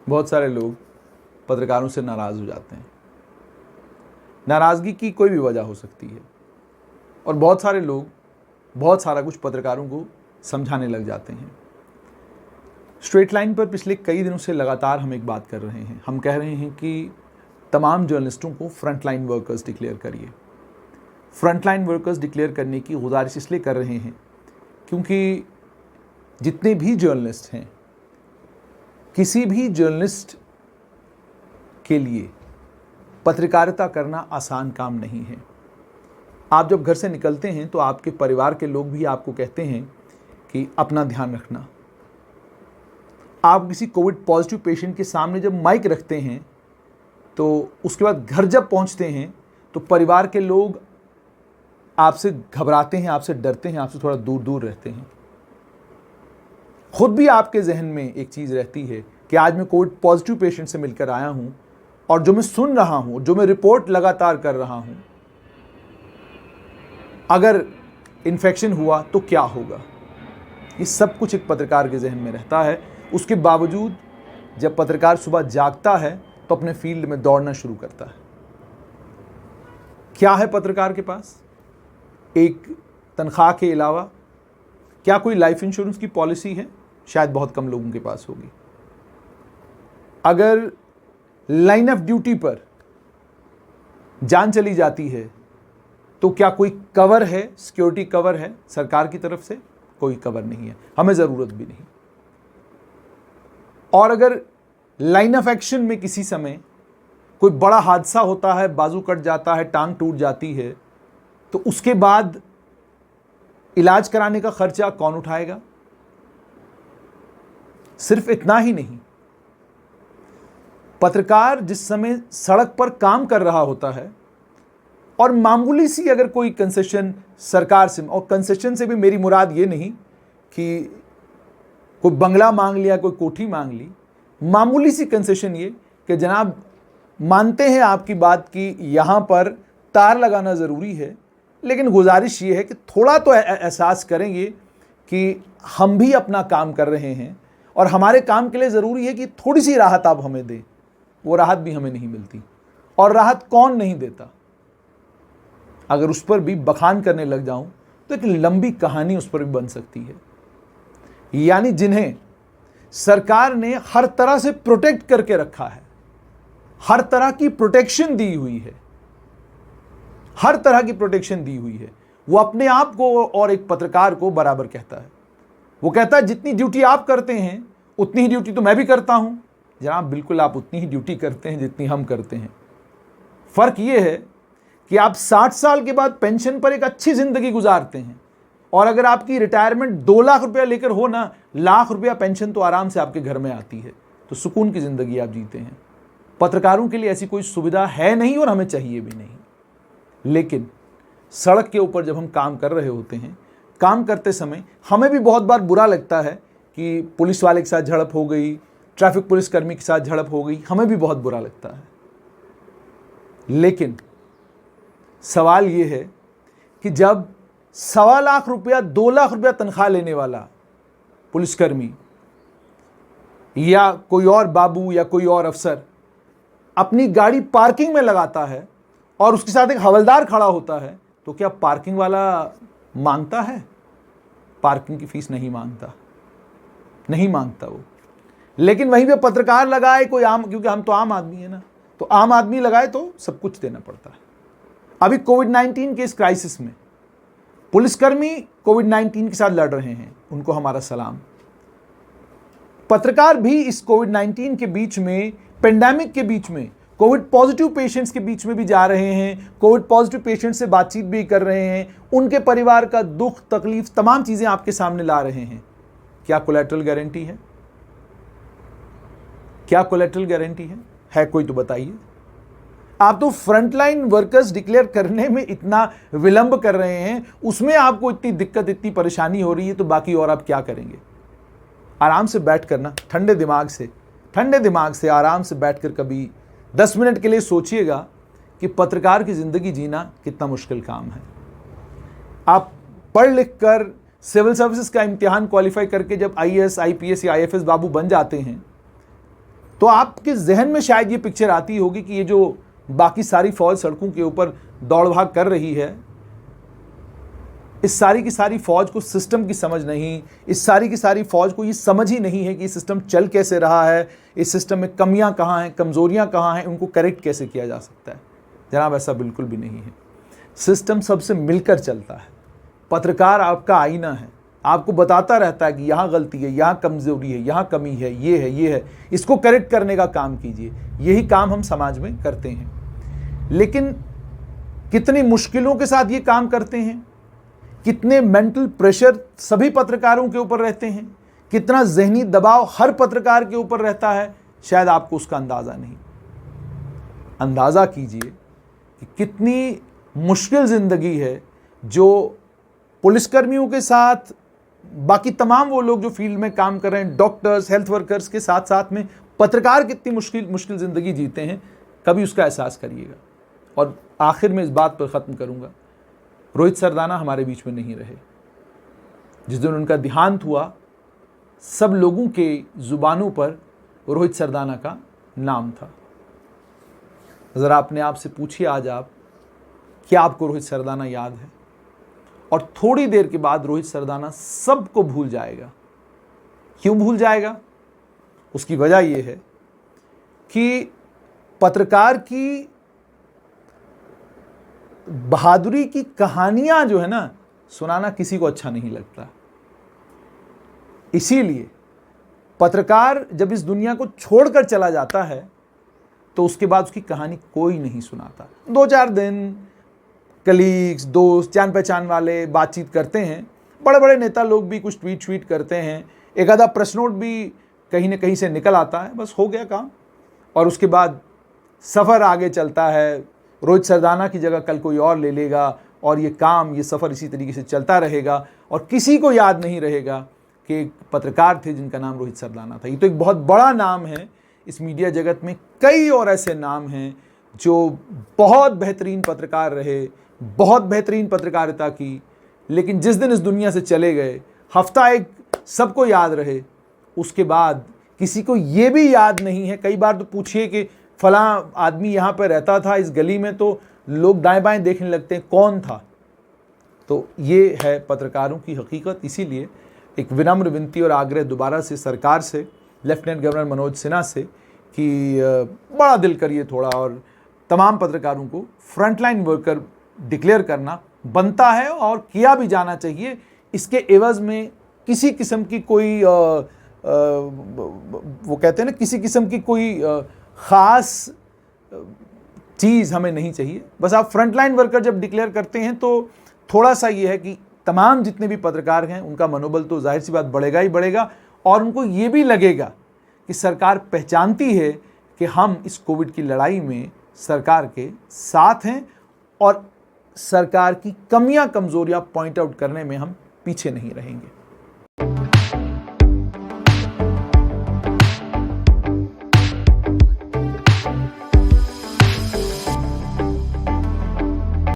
बहुत सारे लोग पत्रकारों से नाराज़ हो जाते हैं। नाराज़गी की कोई भी वजह हो सकती है और बहुत सारे लोग बहुत सारा कुछ पत्रकारों को समझाने लग जाते हैं। स्ट्रेट लाइन पर पिछले कई दिनों से लगातार हम एक बात कर रहे हैं। हम कह रहे हैं कि तमाम जर्नलिस्टों को फ्रंट लाइन वर्कर्स डिक्लेयर करिए। फ्रंट लाइन वर्कर्स डिक्लेयर करने की गुजारिश इसलिए कर रहे हैं क्योंकि जितने भी जर्नलिस्ट हैं, किसी भी जर्नलिस्ट के लिए पत्रकारिता करना आसान काम नहीं है। आप जब घर से निकलते हैं तो आपके परिवार के लोग भी आपको कहते हैं कि अपना ध्यान रखना। आप किसी कोविड पॉजिटिव पेशेंट के सामने जब माइक रखते हैं तो उसके बाद घर जब पहुंचते हैं तो परिवार के लोग आपसे घबराते हैं, आपसे डरते हैं, आपसे थोड़ा दूर दूर रहते हैं। खुद भी आपके जहन में एक चीज़ रहती है कि आज मैं कोविड पॉजिटिव पेशेंट से मिलकर आया हूं और जो मैं सुन रहा हूं, जो मैं रिपोर्ट लगातार कर रहा हूं, अगर इन्फेक्शन हुआ तो क्या होगा। ये सब कुछ एक पत्रकार के जहन में रहता है। उसके बावजूद जब पत्रकार सुबह जागता है तो अपने फील्ड में दौड़ना शुरू करता है। क्या है पत्रकार के पास? एक तनख्वाह के अलावा क्या कोई लाइफ इंश्योरेंस की पॉलिसी है? शायद बहुत कम लोगों के पास होगी। अगर लाइन ऑफ ड्यूटी पर जान चली जाती है तो क्या कोई कवर है, सिक्योरिटी कवर है सरकार की तरफ से? कोई कवर नहीं है, हमें ज़रूरत भी नहीं। और अगर लाइन ऑफ एक्शन में किसी समय कोई बड़ा हादसा होता है, बाजू कट जाता है, टांग टूट जाती है, तो उसके बाद इलाज कराने का खर्चा कौन उठाएगा? सिर्फ इतना ही नहीं, पत्रकार जिस समय सड़क पर काम कर रहा होता है और मामूली सी अगर कोई कंसेशन सरकार से, और कंसेशन से भी मेरी मुराद ये नहीं कि कोई बंगला मांग लिया, कोई कोठी मांग ली, मामूली सी कंसेशन ये कि जनाब मानते हैं आपकी बात कि यहाँ पर तार लगाना ज़रूरी है, लेकिन गुजारिश ये है कि थोड़ा तो एहसास करेंगे कि हम भी अपना काम कर रहे हैं और हमारे काम के लिए ज़रूरी है कि थोड़ी सी राहत आप हमें दें। वो राहत भी हमें नहीं मिलती। और राहत कौन नहीं देता? अगर उस पर भी बखान करने लग जाऊं तो एक लंबी कहानी उस पर भी बन सकती है। यानी जिन्हें सरकार ने हर तरह से प्रोटेक्ट करके रखा है, हर तरह की प्रोटेक्शन दी हुई है, हर तरह की प्रोटेक्शन दी हुई है, वो अपने आप को और एक पत्रकार को बराबर कहता है। वो कहता है जितनी ड्यूटी आप करते हैं उतनी ही ड्यूटी तो मैं भी करता हूं। जनाब बिल्कुल आप उतनी ही ड्यूटी करते हैं जितनी हम करते हैं। फर्क ये है कि आप 60 साल के बाद पेंशन पर एक अच्छी जिंदगी गुजारते हैं और अगर आपकी रिटायरमेंट 2 लाख रुपया लेकर हो ना, लाख रुपया पेंशन तो आराम से आपके घर में आती है, तो सुकून की जिंदगी आप जीते हैं। पत्रकारों के लिए ऐसी कोई सुविधा है नहीं और हमें चाहिए भी नहीं। लेकिन सड़क के ऊपर जब हम काम कर रहे होते हैं, काम करते समय हमें भी बहुत बार बुरा लगता है कि पुलिस वाले के साथ झड़प हो गई, ट्रैफिक पुलिसकर्मी के साथ झड़प हो गई, हमें भी बहुत बुरा लगता है। लेकिन सवाल ये है कि जब 1.25 लाख रुपया, 2 लाख रुपया तनख्वाह लेने वाला पुलिसकर्मी या कोई और बाबू या कोई और अफसर अपनी गाड़ी पार्किंग में लगाता है और उसके साथ एक हवलदार खड़ा होता है, तो क्या पार्किंग वाला मांगता है? पार्किंग की फीस नहीं मांगता, नहीं मांगता वो। लेकिन वहीं पे पत्रकार लगाए कोई आम, क्योंकि हम तो आम आदमी है ना, तो आम आदमी लगाए तो सब कुछ देना पड़ता है। अभी कोविड-19 के इस क्राइसिस में पुलिसकर्मी कोविड-19 के साथ लड़ रहे हैं, उनको हमारा सलाम। पत्रकार भी इस कोविड-19 के बीच में, पेंडेमिक के बीच में, कोविड पॉजिटिव पेशेंट्स के बीच में भी जा रहे हैं, कोविड पॉजिटिव पेशेंट्स से बातचीत भी कर रहे हैं, उनके परिवार का दुख, तकलीफ, तमाम चीजें आपके सामने ला रहे हैं। क्या कोलैटरल गारंटी है? क्या कोलैटरल गारंटी है कोई तो बताइए। आप तो फ्रंटलाइन वर्कर्स डिक्लेयर करने में इतना विलंब कर रहे हैं, उसमें आपको इतनी दिक्कत, इतनी परेशानी हो रही है, तो बाकी और आप क्या करेंगे? आराम से बैठ कर ना, ठंडे दिमाग से आराम से बैठकर कभी 10 मिनट के लिए सोचिएगा कि पत्रकार की जिंदगी जीना कितना मुश्किल काम है। आप पढ़ लिख कर सिविल सर्विसेज का इम्तिहान क्वालिफाई करके जब IAS, IPS या IFS बाबू बन जाते हैं तो आपके जहन में शायद ये पिक्चर आती होगी कि ये जो बाकी सारी फौज सड़कों के ऊपर दौड़ भाग कर रही है, इस सारी की सारी फौज को सिस्टम की समझ नहीं, इस सारी की सारी फौज को ये समझ ही नहीं है कि ये सिस्टम चल कैसे रहा है, इस सिस्टम में कमियां कहाँ हैं, कमजोरियां कहाँ हैं, उनको करेक्ट कैसे किया जा सकता है। जनाब, ऐसा बिल्कुल भी नहीं है। सिस्टम सबसे मिलकर चलता है। पत्रकार आपका आईना है, आपको बताता रहता है कि यहाँ गलती है, यहाँ कमजोरी है, यहाँ कमी है, ये है, इसको करेक्ट करने का काम कीजिए। यही काम हम समाज में करते हैं। लेकिन कितनी मुश्किलों के साथ ये काम करते हैं, कितने मेंटल प्रेशर सभी पत्रकारों के ऊपर रहते हैं, कितना जहनी दबाव हर पत्रकार के ऊपर रहता है, शायद आपको उसका अंदाज़ा नहीं। अंदाज़ा कीजिए कि कितनी मुश्किल ज़िंदगी है जो पुलिसकर्मियों के साथ बाकी तमाम वो लोग जो फील्ड में काम कर रहे हैं, डॉक्टर्स, हेल्थ वर्कर्स के साथ साथ में पत्रकार कितनी मुश्किल ज़िंदगी जीते हैं, कभी उसका एहसास करिएगा। और आखिर में इस बात पर ख़त्म करूँगा, रोहित सरदाना हमारे बीच में नहीं रहे। जिस दिन उनका देहांत हुआ, सब लोगों के ज़ुबानों पर रोहित सरदाना का नाम था। ज़रा अपने आप से पूछिए आज आप, क्या आपको रोहित सरदाना याद है? और थोड़ी देर के बाद रोहित सरदाना सबको भूल जाएगा। क्यों भूल जाएगा? उसकी वजह यह है कि पत्रकार की बहादुरी की कहानियां जो है ना, सुनाना किसी को अच्छा नहीं लगता। इसीलिए पत्रकार जब इस दुनिया को छोड़कर चला जाता है तो उसके बाद उसकी कहानी कोई नहीं सुनाता। 2-4 दिन कलीग्स, दोस्त, जान पहचान वाले बातचीत करते हैं, बड़े बड़े नेता लोग भी कुछ ट्वीट करते हैं, एक आधा प्रेस नोट भी कहीं ना कहीं से निकल आता है, बस हो गया काम। और उसके बाद सफ़र आगे चलता है, रोहित सरदाना की जगह कल कोई और ले लेगा और ये काम, ये सफ़र इसी तरीके से चलता रहेगा और किसी को याद नहीं रहेगा कि एक पत्रकार थे जिनका नाम रोहित सरदाना था। ये तो एक बहुत बड़ा नाम है। इस मीडिया जगत में कई और ऐसे नाम हैं जो बहुत बेहतरीन पत्रकार रहे, बहुत बेहतरीन पत्रकारिता की, लेकिन जिस दिन इस दुनिया से चले गए, हफ्ता एक सबको याद रहे, उसके बाद किसी को ये भी याद नहीं है। कई बार तो पूछिए कि फलां आदमी यहाँ पर रहता था इस गली में, तो लोग दाएं बाएं देखने लगते हैं कौन था। तो ये है पत्रकारों की हकीकत। इसीलिए एक विनम्र विनती और आग्रह दोबारा से सरकार से, लेफ्टिनेंट गवर्नर मनोज सिन्हा से, कि बड़ा दिल करिए थोड़ा और तमाम पत्रकारों को फ्रंटलाइन वर्कर डिक्लेयर करना बनता है और किया भी जाना चाहिए। इसके एवज़ में किसी किस्म की कोई वो कहते हैं ना, किसी किस्म की कोई ख़ास चीज़ हमें नहीं चाहिए। बस आप फ्रंटलाइन वर्कर जब डिक्लेयर करते हैं तो थोड़ा सा ये है कि तमाम जितने भी पत्रकार हैं उनका मनोबल तो जाहिर सी बात बढ़ेगा ही बढ़ेगा, और उनको ये भी लगेगा कि सरकार पहचानती है कि हम इस कोविड की लड़ाई में सरकार के साथ हैं और सरकार की कमियां कमज़ोरियां पॉइंट आउट करने में हम पीछे नहीं रहेंगे।